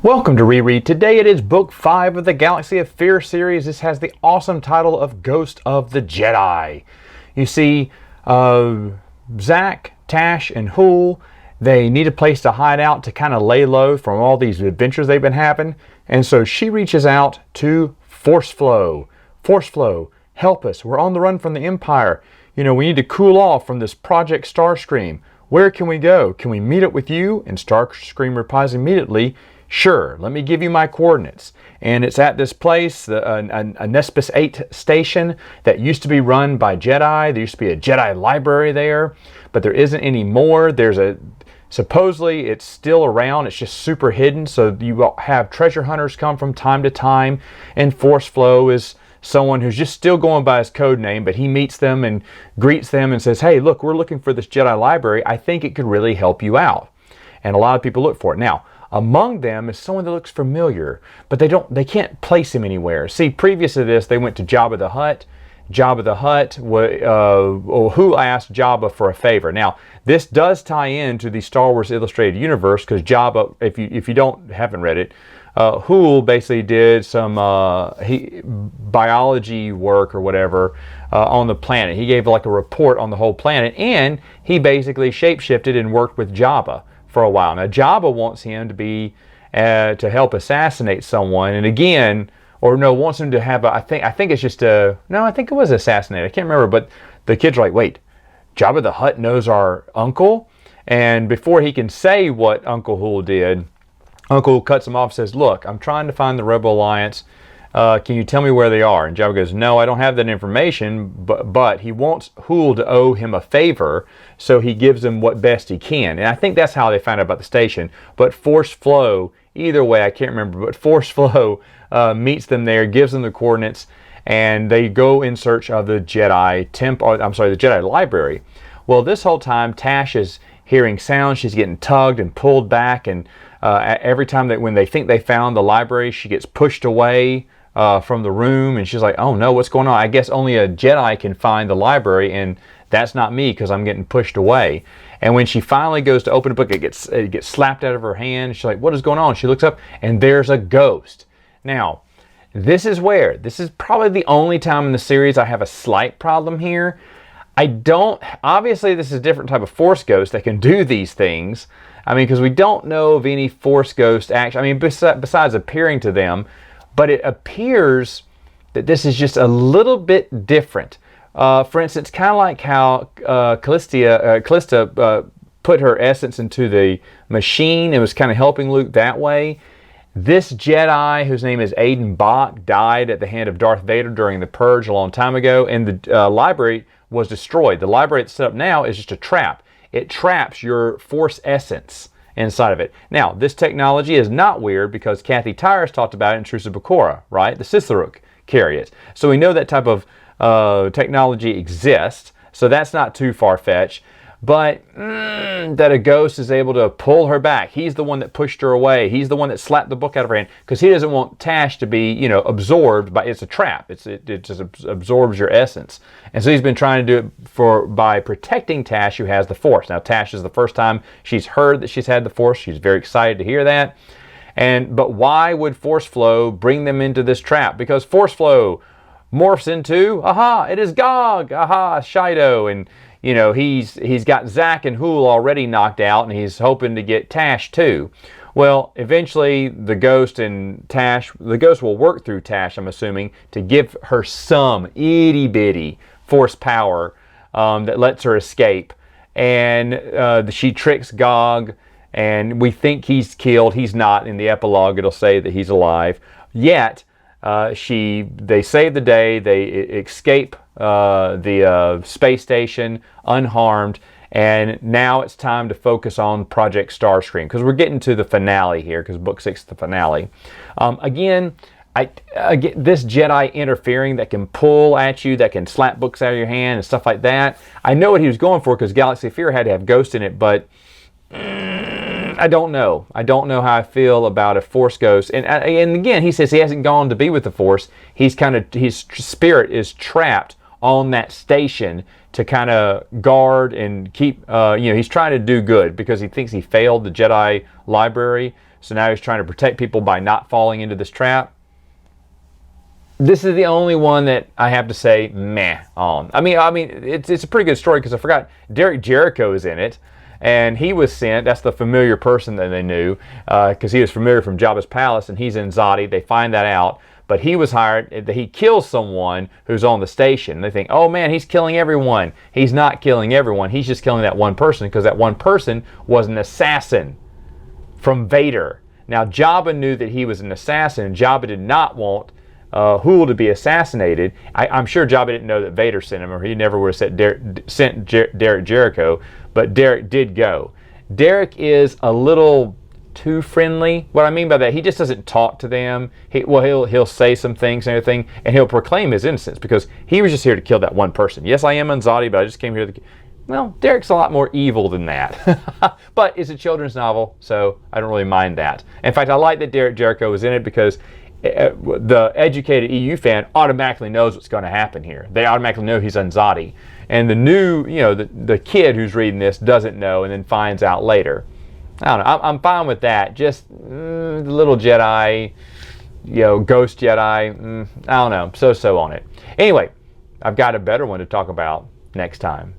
Welcome to Reread. Today it is Book 5 of the Galaxy of Fear series. This has the awesome title of Ghost of the Jedi. You see, Zach, Tash, and Hool, they need a place to hide out to kind of lay low from all these adventures they've been having. And so she reaches out to Force Flow. Force Flow, help us. We're on the run from the Empire. You know, we need to cool off from this Project Starscream. Where can we go? Can we meet up with you? And Starscream replies immediately, sure, let me give you my coordinates. And it's at this place, a Nespis 8 station that used to be run by Jedi. There used to be a Jedi library there, but there isn't anymore. Supposedly it's still around, it's just super hidden, so you have treasure hunters come from time to time, and Force Flow is someone who's just still going by his code name, but he meets them and greets them and says, hey, look, we're looking for this Jedi library. I think it could really help you out. And a lot of people look for it. Now, among them is someone that looks familiar, but they can't place him anywhere. See, previous to this, they went to Jabba the Hutt. Jabba the Hutt, who asked Jabba for a favor. Now, this does tie into the Star Wars Illustrated Universe, because Jabba, if you haven't read it, Hool basically did some biology work or whatever on the planet. He gave like a report on the whole planet, and he basically shapeshifted and worked with Jabba for a while. Now, Jabba wants him to be to help assassinate someone, and again, wants him to have I think it's just I think it was assassinate. I can't remember, but the kids are like, wait, Jabba the Hutt knows our uncle? And before he can say what Uncle Hool did, Uncle Hool cuts him off and says, look, I'm trying to find the Rebel Alliance. Can you tell me where they are? And Jabba goes, no, I don't have that information, but he wants Hool to owe him a favor, so he gives him what best he can. And I think that's how they found out about the station. But Force Flow, either way, I can't remember, but Force Flow meets them there, gives them the coordinates, and they go in search of the Jedi the Jedi library. Well, this whole time, Tash is hearing sounds. She's getting tugged and pulled back, and every time when they think they found the library, she gets pushed away from the room, and she's like, oh no, what's going on? I guess only a Jedi can find the library, and that's not me because I'm getting pushed away. And when she finally goes to open the book, it gets slapped out of her hand. She's like, what is going on? She looks up, and there's a ghost. Now, this is probably the only time in the series I have a slight problem here. Obviously this is a different type of Force ghost that can do these things. I mean, because we don't know of any Force ghost action. I mean, besides appearing to them, but it appears that this is just a little bit different. For instance, kind of like how Callista put her essence into the machine and was kind of helping Luke that way. This Jedi, whose name is Aiden Bach, died at the hand of Darth Vader during the Purge a long time ago, and the library was destroyed. The library that's set up now is just a trap. It traps your Force essence inside of it. Now, this technology is not weird because Kathy Tyers talked about it in Truce of Bakura, right? The Sitharuk carry it. So we know that type of technology exists, so that's not too far-fetched. But that a ghost is able to pull her back. He's the one that pushed her away. He's the one that slapped the book out of her hand because he doesn't want Tash to be, absorbed by. It's a trap. It just absorbs your essence. And so he's been trying to do it by protecting Tash, who has the Force. Now, Tash is the first time she's heard that she's had the Force. She's very excited to hear that. But why would Force Flow bring them into this trap? Because Force Flow morphs into, it is Gog, Shido, and he's got Zach and Hool already knocked out, and he's hoping to get Tash too. Well, eventually the ghost will work through Tash, I'm assuming, to give her some itty bitty Force power that lets her escape. And she tricks Gog, and we think he's killed. He's not. In the epilogue, it'll say that he's alive. Yet, they save the day. They escape the space station unharmed, and now it's time to focus on Project Starscream because we're getting to the finale here because Book 6 is the finale. Again, this Jedi interfering that can pull at you, that can slap books out of your hand and stuff like that. I know what he was going for because Galaxy of Fear had to have Ghost in it, but I don't know. I don't know how I feel about a Force ghost. And again, he says he hasn't gone to be with the Force. His spirit is trapped on that station to kind of guard and keep, he's trying to do good because he thinks he failed the Jedi library. So now he's trying to protect people by not falling into this trap. This is the only one that I have to say meh on. I mean, it's a pretty good story because I forgot Derek Jericho is in it, and he was sent. That's the familiar person that they knew because he was familiar from Jabba's palace, and he's in Zadi. They find that out, but he was hired. That he kills someone who's on the station. They think, oh man, he's killing everyone. He's not killing everyone. He's just killing that one person because that one person was an assassin from Vader. Now Jabba knew that he was an assassin, and Jabba did not want Hool to be assassinated. I'm sure Jabba didn't know that Vader sent him, or he never would have sent Derek Jericho, but Derek did go. Derek is a little too friendly. What I mean by that, he just doesn't talk to them. He'll say some things and everything, and he'll proclaim his innocence because he was just here to kill that one person. Yes, I am Anzadi, but I just came here to... Well, Derek's a lot more evil than that. But it's a children's novel, so I don't really mind that. In fact, I like that Derek Jericho was in it because the educated EU fan automatically knows what's going to happen here. They automatically know he's Anzadi. And the new, the kid who's reading this doesn't know and then finds out later. I don't know. I'm fine with that. Just the little Jedi, ghost Jedi. I don't know. So on it. Anyway, I've got a better one to talk about next time.